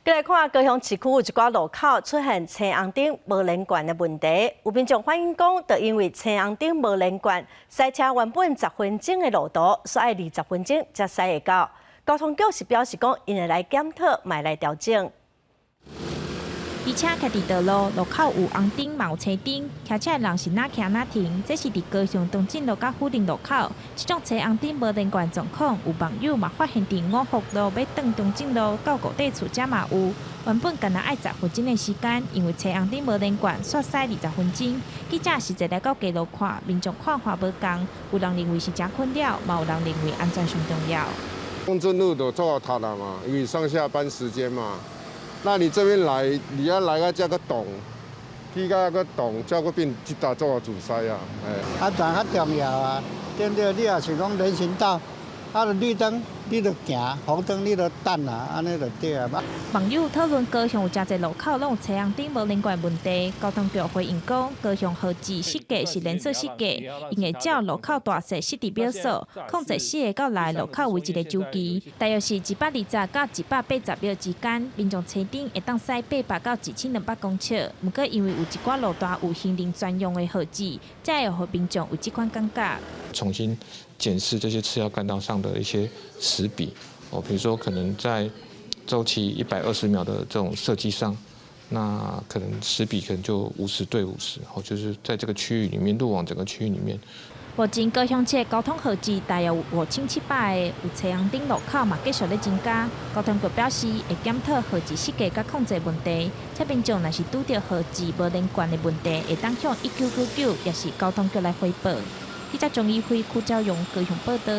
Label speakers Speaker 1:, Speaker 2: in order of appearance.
Speaker 1: 再来看高雄市区有一寡路口出现青红灯无连贯的问题，有民众反映讲，就因为青红灯无连贯，塞车原本10分钟的路途，煞要20分钟才驶会到。交通局是表示讲，因会来检讨，卖来调整。
Speaker 2: 而且徛伫道路口有红灯嘛有青灯，骑车的人是哪骑哪停，这是伫高雄东进路到富林路口，这种青红灯无连贯状况，有网友嘛发现伫五福路要转东进路到高地厝遮嘛有。原本干那爱10分钟的时间，因为青红灯无连贯，煞驶20分钟。记者实际来到街路看，民众看法无同，有人认为是真困扰，嘛有人认为安全上重要。
Speaker 3: 中正路都做好塔了嘛，因为上下班时间嘛。那你这边来，你要来个这个洞，去到个洞，才会变一大做阻塞啊！
Speaker 4: 安全较重要啊，对不对？你也是讲人行道，绿灯你就行，红灯你就等啊，安尼就对啊。
Speaker 2: 网友讨论高雄有真侪路口拢有青红灯无连贯问题，交通局回应讲，高雄号志设计是连锁设计，因会照路口大小设置秒数，控制4个到6个路口为一个周期，大约是120到180秒之间，民众车顶会当驶800到1200公尺。不过因为有一寡路段有行人专用的号志，才会让民众有这款感觉。
Speaker 5: 重新检视这些次要干道上的一些时比比如说可能在周期120秒的这种设计上，那可能时比可能就50对50，就是在这个区域里面，路网整个区域里面。
Speaker 2: 目前高雄市交通号志大约有5700个，有青红灯路口嘛继续在增加。交通局表示会检讨号志设计甲控制问题，且民众若是拄到号志无连贯的问题，会当向1999，也是交通局来汇报。记者钟义辉、邱兆荣高雄报道。